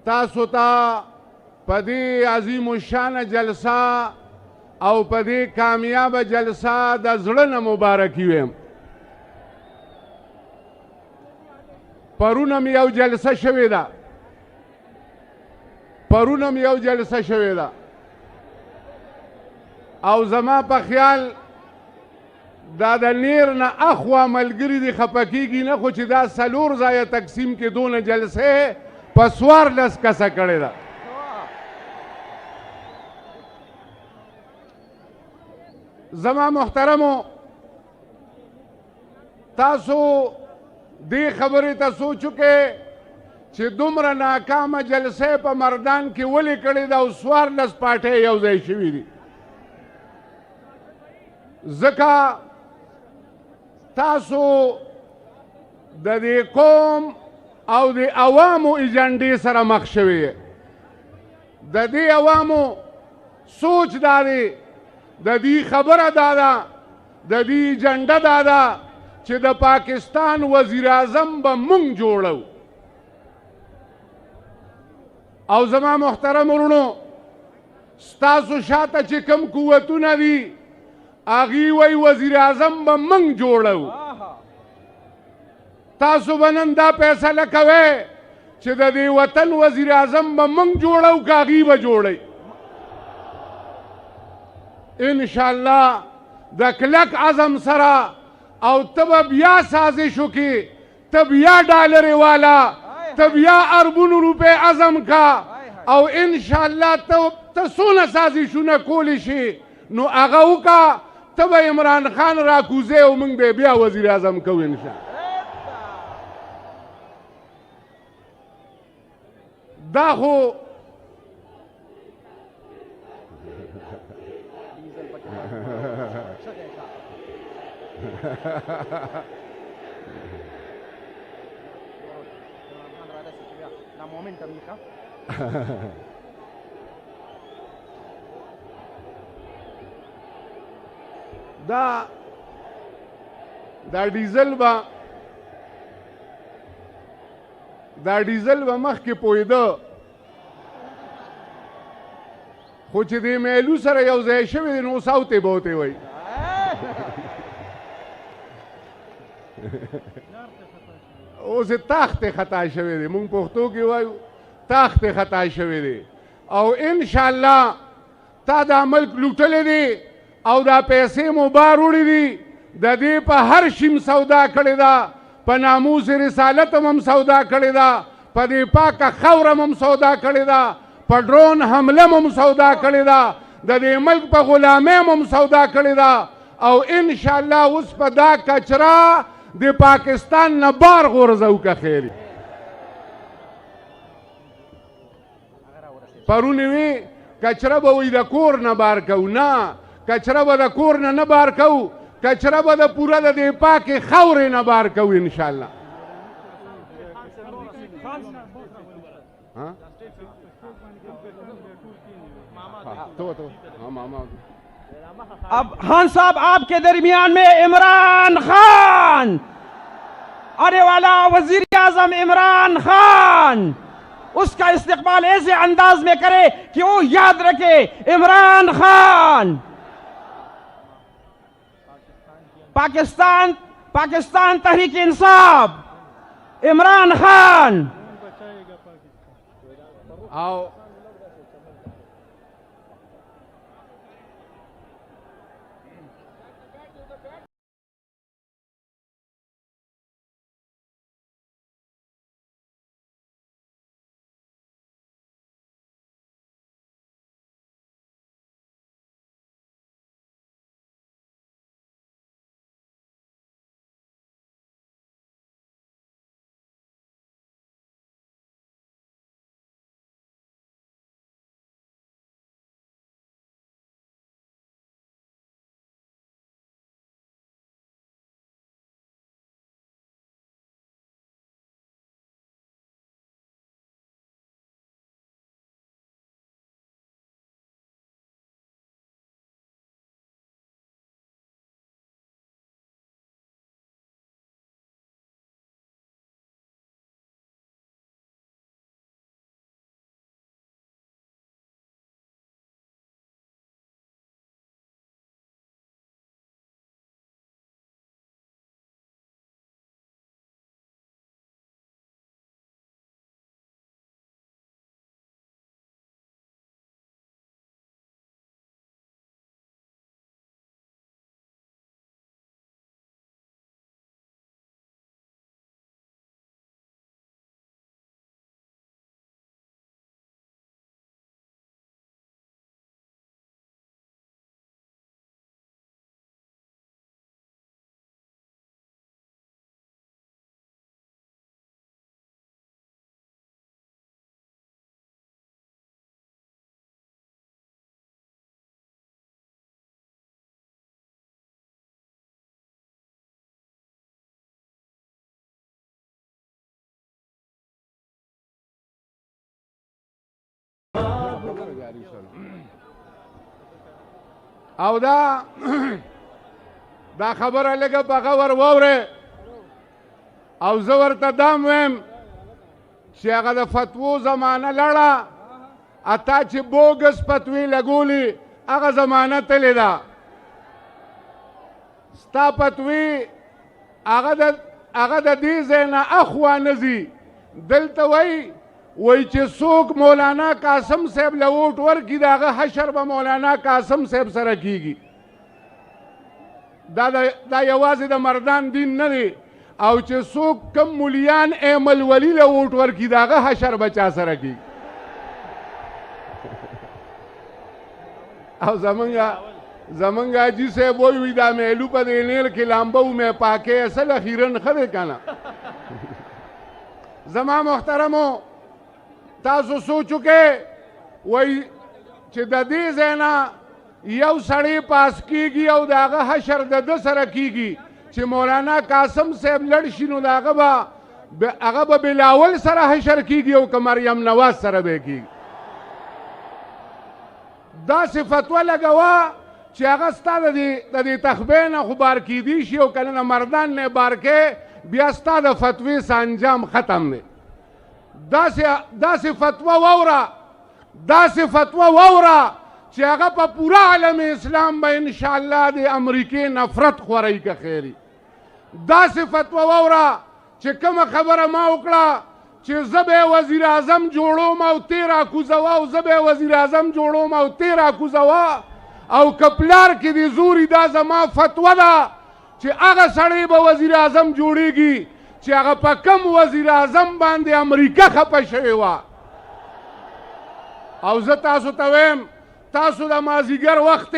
تاسو ته په دې عظیم الشان جلسه او په دې کامیابه جلسه د زړه نه مبارکي ویم. پرون هم یو جلسه شوې ده او زما په خیال دا د نیر نه اخوا ملګري دي خفه کېږي نه، خو چې دا 4 ځایه تقسیم کې دونه جلسې په 14 کسه کړې ده. زما محترمو، تاسو دې خبرې ته سوچ وکړئ چې دومره ناکامه جلسې په مردان کې ولې کړې ده او 14 پارټۍ یو ځای شوي دي. ځکه تاسو د دې قوم او د عوامو ایجنډې سره مخ شوي. د دې عوامو سوچ دا دی، د دې خبره دا ده، د دې ایجنډه دا ده چې د پاکستان وزیر اعظم به مونږ جوړو. او زما محترم ورونو، ستاسو شاته چې کوم قوتونه دي هغوی وایي وزیر اعظم به مونږ جوړو. تاسو به نن دا فیصله کوئ چې د دې وطن وزیر اعظم به مونږ جوړو که هغوی به جوړوي. انشاءالله د کلک عزم سره، او ته به بیا سازش وکړې، ته بیا ډالرې والا، ته بیا اربونو روپۍ عزم کا، او انشاءالله ته څونه سازشونه کولی شي نو هغه وکړه. ته به عمران خان راکوزې او موږ به بیا وزیر اعظم کوو انشاءالله. دا خو دا ډیزل به مخکې پوهېده، خو چې دې میلو سره یو ځای شوی دی نو ساوتې بوتې وایي. اوس یې تاختې خطا شوی دی، مونږ پښتو کې وایو تاختې خطا شوی دی. او انشاءالله تا دا ملک لوټلی دی او دا پیسې مو بار وړي دي. د دې په هر شي سودا کړې ده، په ناموس رسالت هم سودا کړې ده، په دې پاکه خوره هم سودا کړې ده، په ډرون حمله هم سودا کړې ده، د دې ملک په غلامۍ هم سودا کړې ده. او انشاءالله اوس په دا کچره د پاکستان نه بار غورځو که خیر. پرون وی کچره به وی د کور نه بار کوو، نه کچره به د کور نه بار کوو، کچره به د پوره د دې پاکې خاورې نه بار کوو انشاءالله. अब खान साहब आपके दरमियान में इमरान खान, आने वाला वजीर आजम इमरान खान, उसका इस्तेकबाल ऐसे अंदाज में करे कि वो याद रखे इमरान खान पाकिस्तान तहरीक इंसाफ, इमरान खान आओ جاری سره او دا خبره لګه په غور واوره او زه ورته دام ویم چې هغه د فتوو زمانه لړه اتا چې بوګس فتوی لګولي هغه زمانه تللی ده ستا فتوی هغه د دې ځای نه اخوا نه ځي دلته وایي چې څوک مولانا قاسم صاحب له ووټ ورکړي د هغه حشر به مولانا قاسم صاحب سره کیږي دا یوازې د مردان دین نه دی او چې څوک کم مولیان ایمل ولی له ووټ ورکړي د هغه حشر به چا سره کیږي او زمونږ حاجي صاحب وایي دا میلو په دې نیل کې لامبه ومې پاکې اصل اخیرا ښه دی که نه زما محترمو تاسو سوچو کې وایي چې د دې ځای نه یو سړی پاس کیږي او د هغه حشر د ده سره کیږي چې مولانا قاسم صاحب لړ شي نو د هغه به بلاول سره حشر کیږي او که مریم نواز سره به کیږي داسې فتوه لګوه چې هغه ستا د دې تخبې نه خو بار کیدی شي او کله نه مردان نه بار کې بیا ستا د فتوی سانجام ختم دی داسې فتوه واوره چې هغه په پورا عالم اسلام به انشاءالله د امریکې نفرت خورئ که خیري داسې فتوه واوره چې کومه خبره ما وکړه چې زه به وزیر اعظم جوړوم او تی راکوزوه او زه به وزیر اعظم جوړوم او تی راکوزوه او که پلار کې دې زوري دا زما فتوه ده چې هغه سړی به وزیر اعظم جوړیږي چې هغه په کم وزیر اعظم باندې امریکه خفه شوې وه او زه تاسو ته ویم تاسو د مازدیګر وخت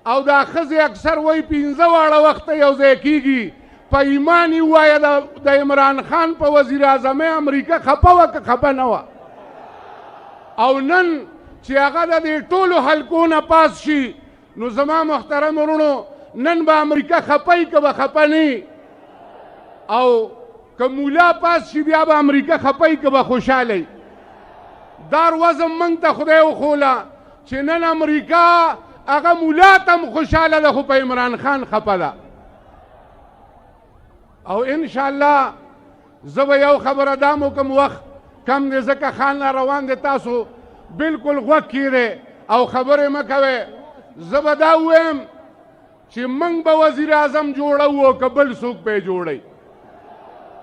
او دا ښځې اکثر وایي 15 واړه وخته یو ځای کیږي په ایمان یې ووایه د عمران خان په وزیر اعظمۍ امریکه خفه وه که خفه نه وه او نن چې هغه د دې ټولو حلقو نه پاس شي نو زما محترم ورونو نن به امریکه خفه که به خفه نه او که مولا پاس شي بیا به امریکه خفه که به خوشحاله دار وزم موږ ته خدای وښوله چې نن امریکا هغه مولا ته هم خوشحاله ده خو په عمران خان خفه ده او انشاءالله زه به یو خبره دا وکړم وخت کم دی ځکه خان را روان دی تاسو بالکل غوږ کیږئ او خبرې مه کوئ زه به دا ووایم چې موږ به وزیر اعظم جوړو او که بل څوک به یې جوړوي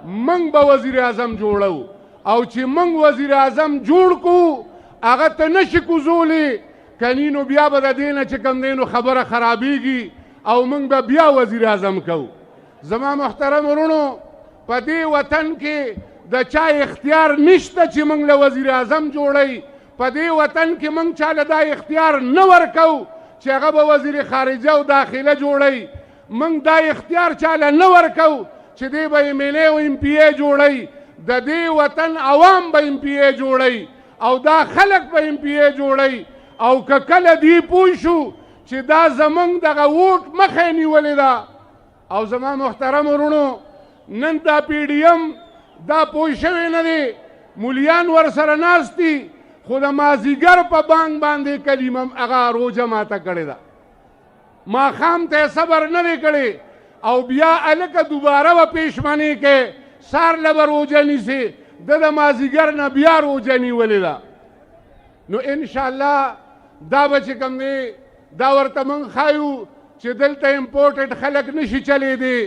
موږ به وزیر اعظم جوړو او چې موږ وزیر اعظم جوړ کړو هغه ته نشي کوزولی کنی نو بیا به د دې نه چې کوم دی نو خبره خرابېږي او موږ به بیا وزیر اعظم کوو زما محترم ورونو په دې وطن کې د چا اختیار نشته چې موږ له وزیر اعظم جوړی په دې وطن کې موږ چاله دا اختیار نه ورکو چې هغه به وزیر خارجه او داخله جوړی موږ دا اختیار چاله نه ورکو چې دی به ایم ایل ای او ایم پی ای جوړی د دې وطن عوام به ایم پی ای جوړی او دا خلک به ایم پی ای جوړی او که کله دی پوه شو چې دا زمونږ دغه ووټ مخه نیولې ده او زما محترم ورونو نن دا پی ډي ایم دا پوه شوی نه دی مولیان ورسره ناست دي خو د مازدیګر په بانک باندې کلمه هغه روژه ماته کړې ده ماښام ته صبر نه دی کړی او بیا هلکه دوباره به پېشمني کې سار له به روژه نیسي د مازدیګر نه بیا روژه نیولې ده نو انشاءالله دا به چې کوم دی دا ورته موږ ښایو چې دلته امپورټډ خلک نشي چلیدی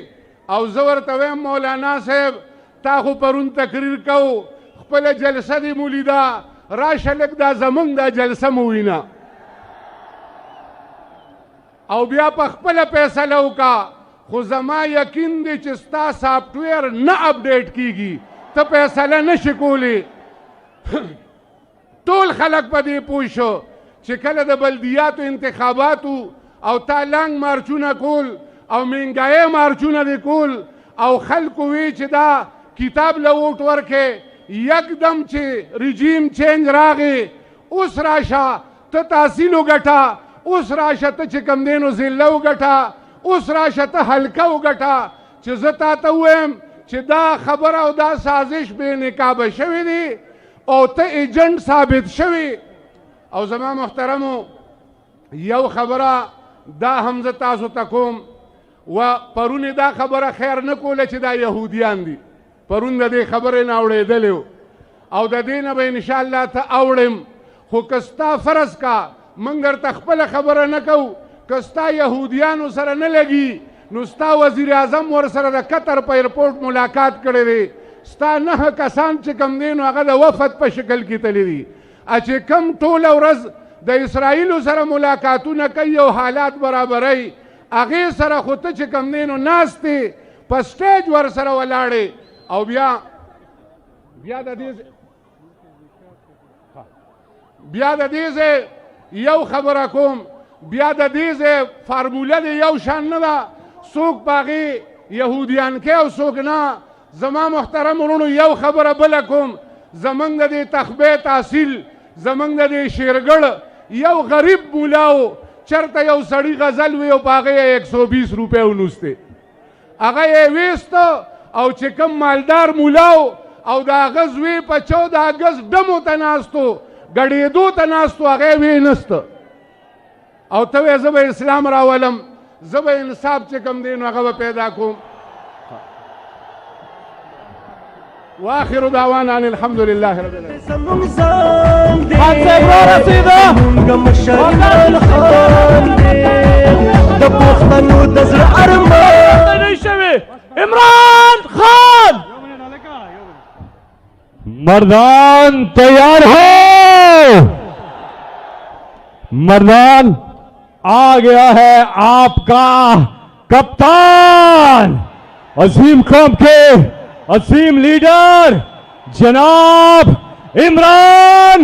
او زه ورته ویم مولانا صاحب تا خو پرون تقریر کو خپله جلسه دې مو لیده راشه لږ دا زمونږ دا جلسه مو وینه او بیا په خپله فیصله وکړه خو زما یقین دی چې ستا سافټویر نه اپډیټ کیږي ته فیصله نشي کولی ټول خلک په دې پوه شو چې کله د بلدیاتو انتخاباتو او تا لنګ مارچونه کول او مهنګایي مارچونه دې کول او خلکو وی چې دا کتاب له ووټ ورکې یکدم چې رژیم چینج راغی اوس راشه ته تحصیل وګټه اوس راشه ته چې کوم دی نو ضلع وګټه اوس راشه ته حلقه وګټه چې زه تا ته ووایم چې دا خبره او دا سازش بې نقابه شوې دی او ته ایجنټ ثابت شوی او زما محترمو یو خبره دا هم زه تاسو ته کوم و پرون دا خبره خیر نه کوله چې دا یهودیان دي پرون د دې خبرې نه اورېدلی او د دې نه به انشاءالله ته اوړم خو که ستا فرض کا موږ درته خپله خبره نه کوو که ستا یهودیانو سره نه لګي نو ستا وزیر اعظم ورسره د قطر په ایرپورټ ملاقات کړی دی ستا 9 کسان چې کوم دی نو هغه د وفد په شکل کې تللی دي چې کوم ټوله ورځ د اسرائیلو سره ملاقاتونه کوي او حالات برابروي هغې سره خو ته چې کوم دی نو ناست دی په سټیج ورسره ولاړې او بیا د دې یو خبره کوم بیا د دې فارموله د یو شان نه ده څوک په هغې یهودیان کې او څوک نه زما محترم ورونو یو خبره بله کوم زمونږ د دې تخبې تحصیل زمونږ د دې شیرګړ یو غریب مولا و چرته یو سړی غزل وی او په هغې 120 روپۍ ونوستې هغه یې ویسته او چې کوم مالدار مولا او د هغه زوی په 14 اګست ډمو ته ناستو ګډېدو ته ناستو هغه یې وینسته او ته وې زه به اسلام راولم زه به انصاف چې کوم دی نو هغه به پیدا کوم واخر دعوانا ان الحمد لله رب عمران خان मर्दान तैयार हो मर्दान आ गया है आपका कप्तान अजीम कौम के अजीम लीडर जनाब इमरान